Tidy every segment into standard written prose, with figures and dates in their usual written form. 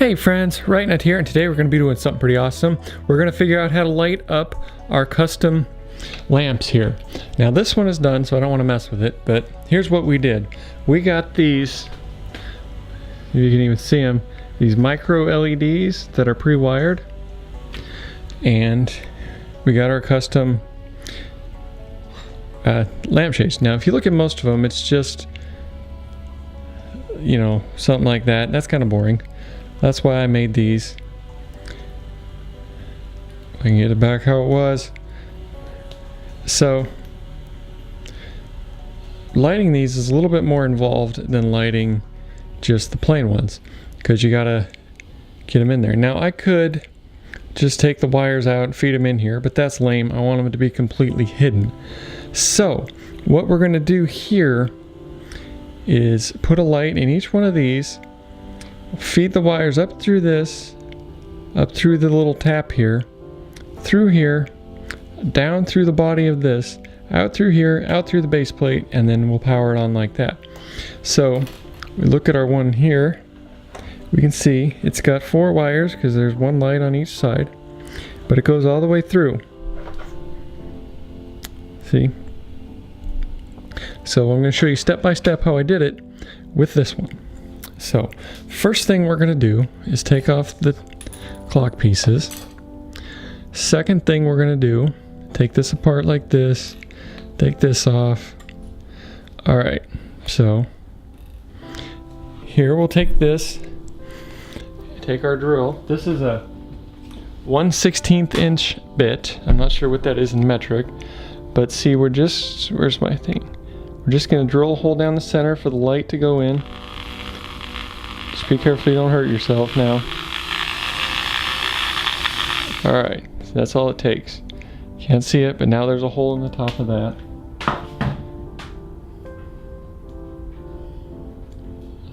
Hey friends, RightNut here, and today we're going to be doing something pretty awesome. We're going to figure out how to light up our custom lamps here. Now this one is done, so I don't want to mess with it, but here's what we did. We got these, you can even see them, these micro LEDs that are pre-wired, and we got our custom lampshades. Now if you look at most of them, it's just, you know, something like that. That's kind of boring. That's why I made these. I can get it back how it was. So lighting these is a little bit more involved than lighting just the plain ones, because you gotta get them in there. Now I could just take the wires out and feed them in here, but that's lame. I want them to be completely hidden. So what we're gonna do here is put a light in each one of these, feed the wires up through this, up through the little tap here, through here, down through the body of this, out through here, out through the base plate, and then we'll power it on like that. So we look at our one here, we can see it's got 4 wires because there's one light on each side, but it goes all the way through. See? So I'm going to show you step by step how I did it with this one. So first thing we're going to do is take off the clock pieces. Second thing we're going to do, take this apart like this, take this off. Alright, so here we'll take this, take our drill. This is a 1/16 inch bit. I'm not sure what that is in metric, but see, we're just, where's my thing? We're just going to drill a hole down the center for the light to go in. Just be careful you don't hurt yourself now. Alright, so that's all it takes. Can't see it, but now there's a hole in the top of that.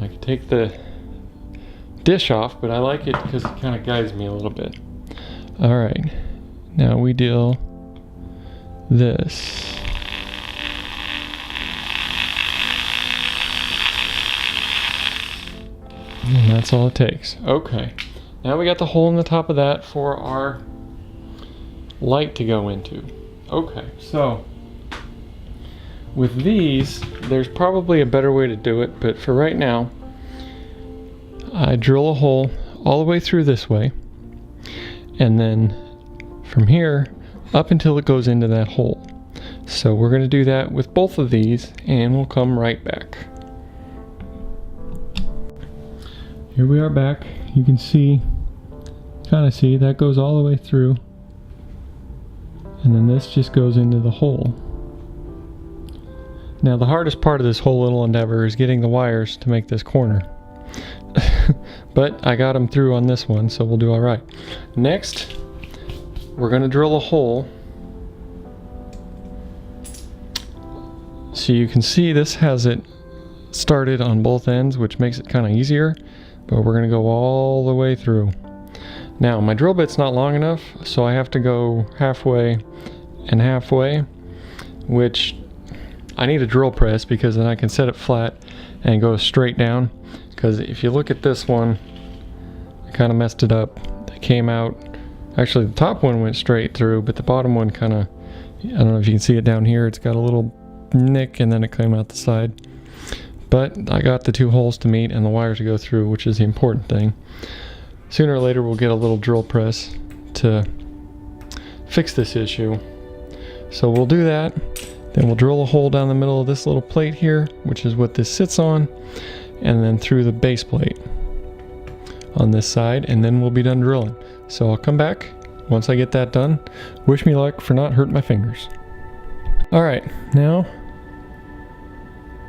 I can take the dish off, but I like it because it kind of guides me a little bit. Alright, now we deal this. And that's all it takes. Okay, now we got the hole in the top of that for our light to go into. Okay, so with these, there's probably a better way to do it, but for right now, I drill a hole all the way through this way, and then from here up until it goes into that hole. So we're going to do that with both of these, and we'll come right back. Here we are back. You can see, kind of see, that goes all the way through. And then this just goes into the hole. Now the hardest part of this whole little endeavor is getting the wires to make this corner. But I got them through on this one, so we'll do all right. Next, we're going to drill a hole. So you can see this has it started on both ends, which makes it kind of easier. But we're going to go all the way through. Now my drill bit's not long enough, so I have to go halfway and halfway, which I need a drill press because then I can set it flat and go straight down. Because if you look at this one, I kind of messed it up. It came out, actually the top one went straight through, but the bottom one kind of, I don't know if you can see it down here, it's got a little nick and then it came out the side. But I got the 2 holes to meet and the wires to go through, which is the important thing. Sooner or later we'll get a little drill press to fix this issue. So we'll do that. Then we'll drill a hole down the middle of this little plate here, which is what this sits on, and then through the base plate on this side, and then we'll be done drilling. So I'll come back once I get that done. Wish me luck for not hurting my fingers. Alright, now,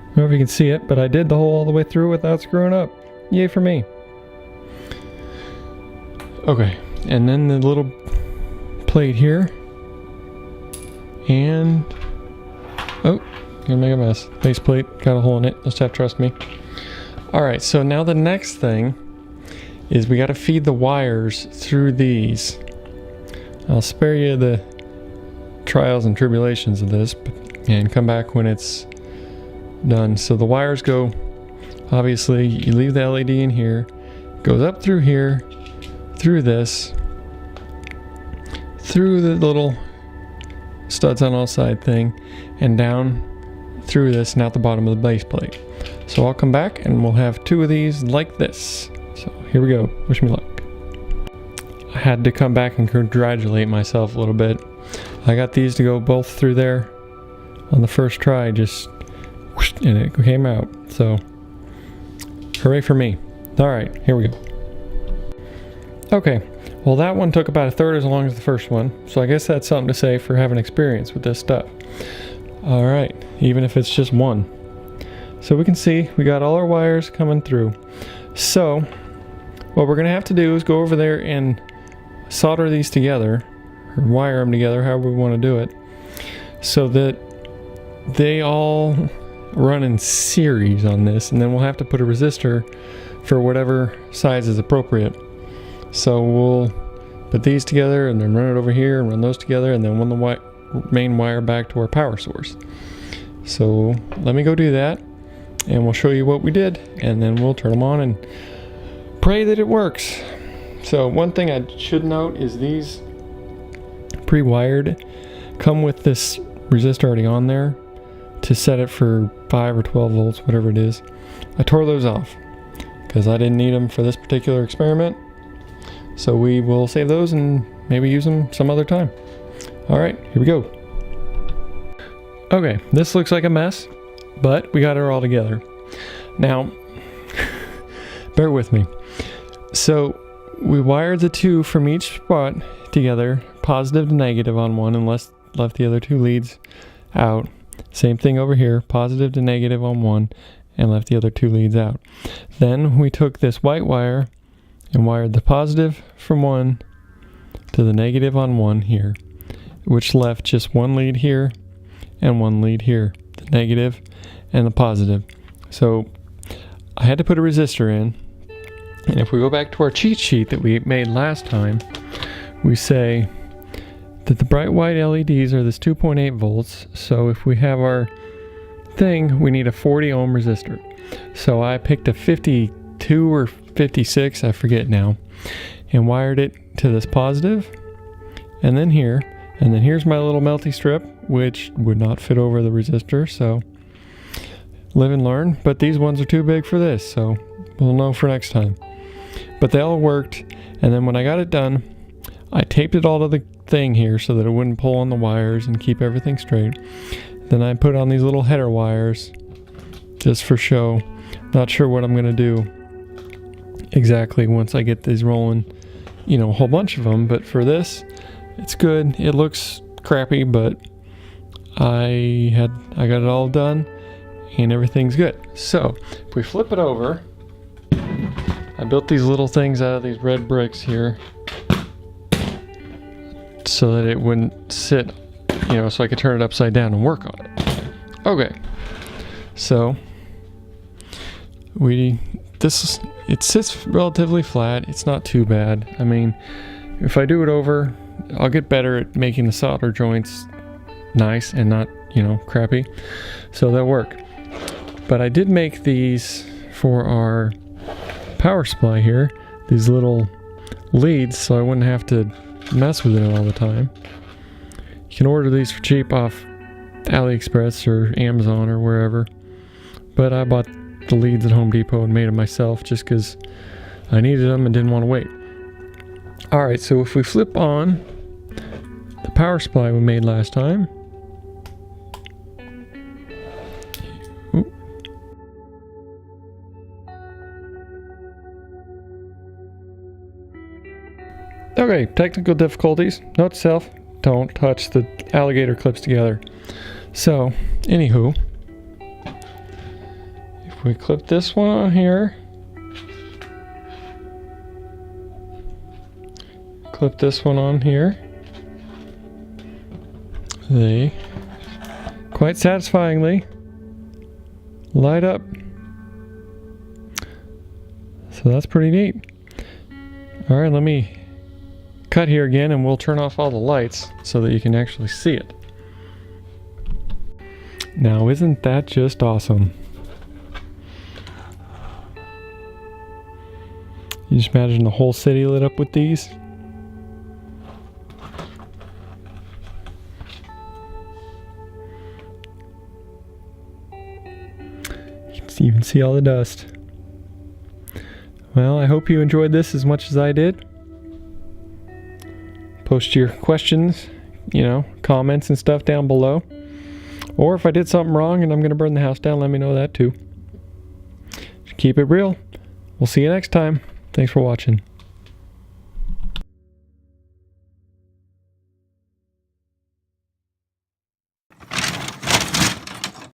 I don't know if you can see it, but I did the hole all the way through without screwing up. Yay for me. Okay, and then the little plate here. And, oh, gonna make a mess. Base plate, got a hole in it. Just have to trust me. Alright, so now the next thing is we gotta feed the wires through these. I'll spare you the trials and tribulations of this and come back when it's done. So the wires go, obviously you leave the LED in here, goes up through here, through this, through the little studs on all side thing, and down through this and out the bottom of the base plate. So I'll come back and we'll have 2 of these like this. So here we go. Wish me luck. I had to come back and congratulate myself a little bit. I got these to go both through there on the first try, just whoosh, and it came out. So hooray for me. All right, here we go. Okay, well that one took about 1/3 as long as the first one, so I guess that's something to say for having experience with this stuff. All right, even if it's just one. So we can see we got all our wires coming through. So what we're gonna have to do is go over there and solder these together, or wire them together, however we want to do it, so that they all run in series on this, and then we'll have to put a resistor for whatever size is appropriate. So we'll put these together and then run it over here and run those together, and then run the main wire back to our power source. So let me go do that, and we'll show you what we did, and then we'll turn them on and pray that it works. So one thing I should note is these pre-wired come with this resistor already on there to set it for 5 or 12 volts, whatever it is. I tore those off because I didn't need them for this particular experiment. So we will save those and maybe use them some other time. All right, here we go. Okay, this looks like a mess, but we got it all together. Now, bear with me. So we wired the 2 from each spot together, positive to negative on one, and left the other 2 leads out. Same thing over here, positive to negative on one, and left the other 2 leads out. Then we took this white wire and wired the positive from one to the negative on one here, which left just 1 lead here and 1 lead here, the negative and the positive. So I had to put a resistor in, and if we go back to our cheat sheet that we made last time, we say that the bright white LEDs are this 2.8 volts. So if we have our thing, we need a 40 ohm resistor. So I picked a 52 or 56, I forget now, and wired it to this positive, and then here, and then here's my little melty strip, which would not fit over the resistor, so live and learn. But these ones are too big for this, so we'll know for next time. But they all worked, and then when I got it done, I taped it all to the thing here so that it wouldn't pull on the wires and keep everything straight. Then I put on these little header wires just for show. Not sure what I'm going to do exactly once I get these rolling, you know, a whole bunch of them, but for this, it's good. It looks crappy, but I got it all done and everything's good. So if we flip it over, I built these little things out of these red bricks here so that it wouldn't sit, you know, so I could turn it upside down and work on it. Okay, so it sits relatively flat. It's not too bad. I mean, if I do it over, I'll get better at making the solder joints nice and not, you know, crappy. So they'll work. But I did make these for our power supply here, these little leads, so I wouldn't have to mess with it all the time. You can order these for cheap off AliExpress or Amazon or wherever. But I bought the leads at Home Depot and made them myself just because I needed them and didn't want to wait. Alright, so if we flip on the power supply we made last time. Ooh. Okay, technical difficulties. Note to self, don't touch the alligator clips together. So, anywho, if we clip this one on here, clip this one on here, they quite satisfyingly light up. So that's pretty neat. All right, let me cut here again and we'll turn off all the lights so that you can actually see it. Now, isn't that just awesome? You just imagine the whole city lit up with these. You can see all the dust. Well, I hope you enjoyed this as much as I did. Post your questions, comments and stuff down below. Or if I did something wrong and I'm going to burn the house down, let me know that too. Keep it real. We'll see you next time. Thanks for watching.